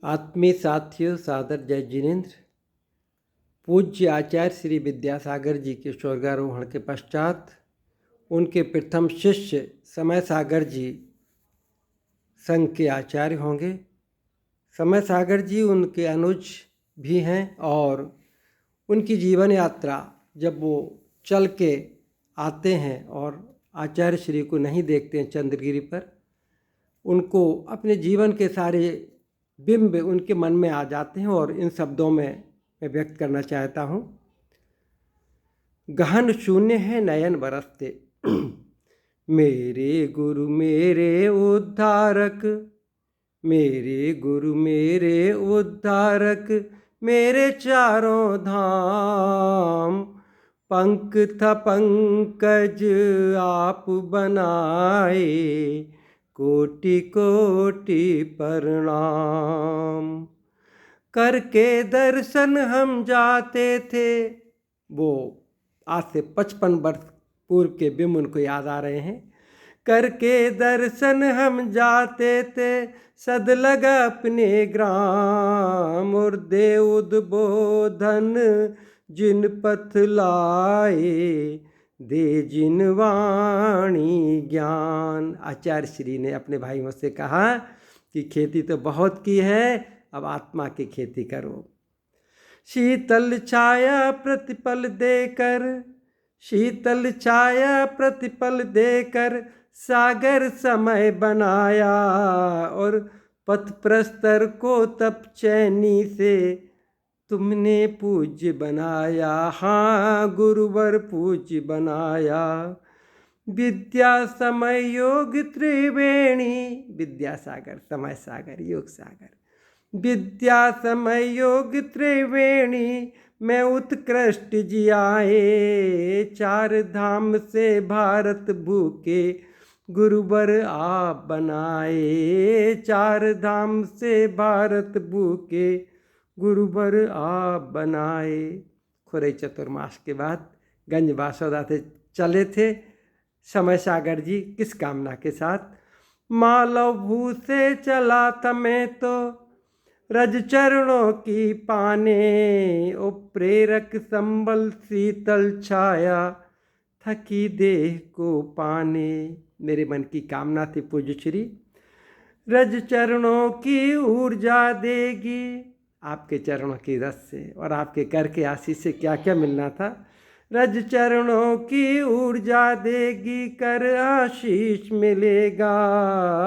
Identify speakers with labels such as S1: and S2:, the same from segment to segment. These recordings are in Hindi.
S1: आत्मीय साथियों, सादर जय जिनेन्द्र। पूज्य आचार्य श्री विद्यासागर जी के स्वर्गारोहण के पश्चात उनके प्रथम शिष्य समय सागर जी संघ के आचार्य होंगे। समय सागर जी उनके अनुज भी हैं और उनकी जीवन यात्रा जब वो चल के आते हैं और आचार्य श्री को नहीं देखते हैं चंद्रगिरी पर, उनको अपने जीवन के सारे बिंब उनके मन में आ जाते हैं और इन शब्दों में मैं व्यक्त करना चाहता हूँ। गहन शून्य है नयन बरसते, मेरे गुरु मेरे उद्धारक, मेरे गुरु मेरे उद्धारक, मेरे चारों धाम। पंख था पंकज आप बनाए, कोटि कोटि प्रणाम। करके दर्शन हम जाते थे, वो आज से 55 वर्ष पूर्व के बिंब उनको याद आ रहे हैं। करके दर्शन हम जाते थे, सद लगा अपने ग्राम। और दे उद्बोधन जिन पथ लाए, दे जिन वाणी ज्ञान। आचार्य श्री ने अपने भाइयों से कहा कि खेती तो बहुत की है, अब आत्मा की खेती करो। शीतल छाया प्रतिपल देकर, शीतल छाया प्रतिपल देकर, सागर समय बनाया। और पथ प्रस्तर को तप चैनी से तुमने पूज्य बनाया। हाँ, गुरुवर पूज्य बनाया। विद्या समय योग त्रिवेणी, विद्यासागर समय सागर योग सागर, विद्या समय योग त्रिवेणी में उत्कृष्ट जी आए। चार धाम से भारत भूखे गुरुवर आप बनाए। चार धाम से भारत भूखे गुरुवर आप बनाए। खुरई चतुर्मास के बाद गंज बासोदा से चले थे समय सागर जी किस कामना के साथ। मालव भू से चला था मैं तो रज चरणों की पाने। ओ प्रेरक संबल शीतल छाया, थकी देह को पाने। मेरे मन की कामना थी पूज्य श्री रज चरणों की ऊर्जा देगी, आपके चरणों की रस से और आपके कर के आशीष से क्या क्या मिलना था। रज चरणों की ऊर्जा देगी, कर आशीष मिलेगा।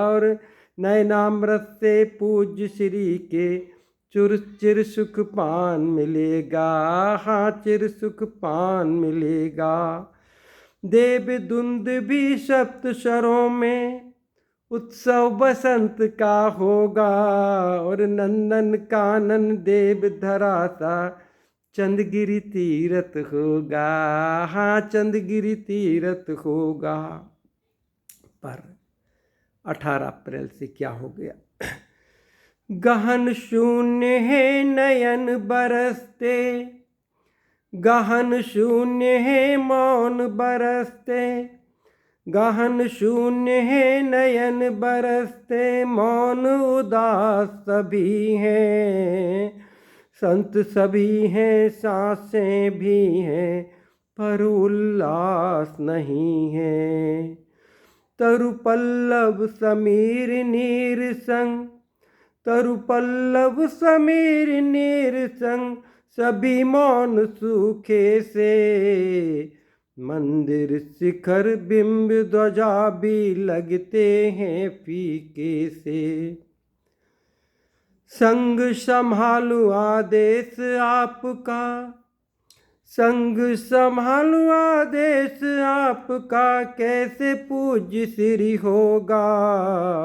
S1: और नयनामृत से पूज्य श्री के चिर सुख पान मिलेगा। हाँ, चिर सुख पान मिलेगा। देव धुंद भी सप्त स्वरों में उत्सव बसंत का होगा। और नंदन कानन देव धरा सा चंदगिरी तीरथ होगा। हाँ, चंदगिरी तीरथ होगा। पर 18 अप्रैल से क्या हो गया। गहन शून्य है नयन बरसते, गहन शून्य है मौन बरसते। गहन शून्य है नयन बरसते, मौन उदास सभी हैं। संत सभी हैं, सांसें भी हैं, पर उल्लास नहीं है। तरु पल्लव समीर नीर संग, तरु पल्लव समीर नीर संग, सभी मौन सूखे से। मंदिर शिखर बिंब ध्वजा भी लगते हैं फीके से। संग संभालू आदेश आपका, संग संभालू आदेश आपका, कैसे पूज्य श्री होगा।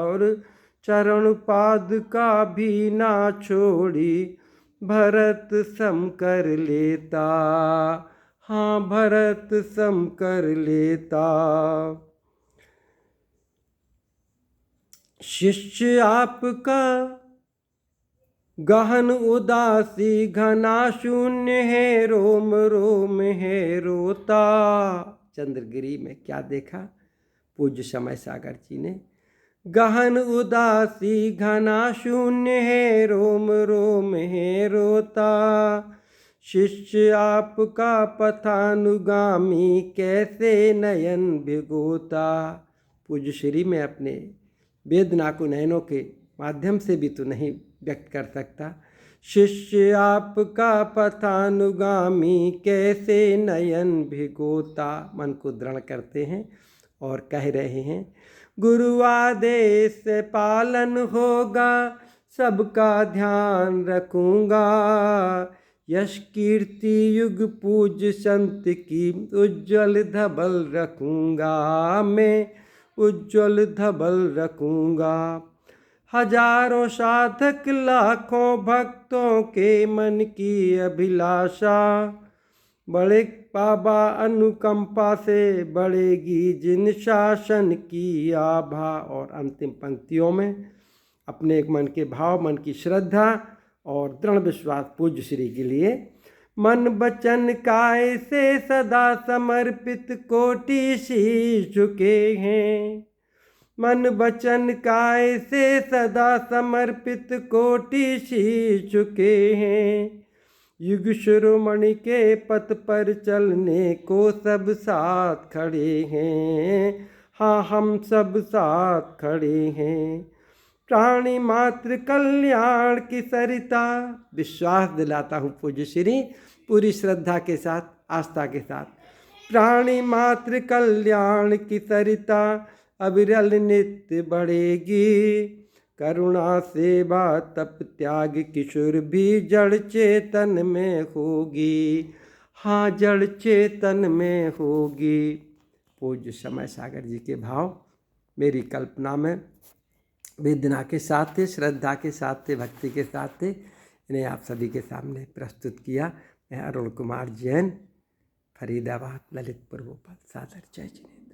S1: और चरण पाद का भी ना छोड़ी, भरत सम कर लेता। हाँ, भरत सम कर लेता। शिष्य आपका गहन उदासी, घना शून्य है, रोम रोम है रोता। चंद्रगिरी में क्या देखा पूज्य समय सागर जी ने। गहन उदासी घना शून्य है, रोम रोम है रोता। शिष्य आपका पथानुगामी, कैसे नयन भिगोता। पूज्य श्री, मैं अपने वेदना को नयनों के माध्यम से भी तो नहीं व्यक्त कर सकता। शिष्य आपका पथानुगामी, कैसे नयन भिगोता। मन को दृढ़ करते हैं और कह रहे हैं, गुरु आदेश से पालन होगा, सबका ध्यान रखूंगा। यश कीर्ति युग पूज्य संत की, उज्जवल धबल रखूंगा मैं, उज्जवल धबल रखूंगा। हजारों साधक लाखों भक्तों के मन की अभिलाषा, बड़े बाबा अनुकंपा से बढ़ेगी जिन शासन की आभा। और अंतिम पंक्तियों में अपने एक मन के भाव, मन की श्रद्धा और दृढ़ विश्वास पूज्य श्री के लिए। मन वचन काय से सदा समर्पित, कोटि शीश झुके हैं। मन वचन काय से सदा समर्पित, कोटि शीश झुके हैं। युग शिरोमणि के पथ पर चलने को सब साथ खड़े हैं। हाँ, हम सब साथ खड़े हैं। प्राणी मात्र कल्याण की सरिता, विश्वास दिलाता हूँ पूज्य श्री, पूरी श्रद्धा के साथ, आस्था के साथ। प्राणी मात्र कल्याण की सरिता, अविरल नित्य बढ़ेगी। करुणा सेवा तप त्याग किशोर भी जड़ चेतन में होगी। हाँ, जड़ चेतन में होगी। पूज्य समय सागर जी के भाव मेरी कल्पना में वेदना के साथ थे, श्रद्धा के साथ थे, भक्ति के साथ थे। इन्हें आप सभी के सामने प्रस्तुत किया। मैं अरुण कुमार जैन, फरीदाबाद, ललितपुर, भोपाल। सादर जय जिनेंद्र।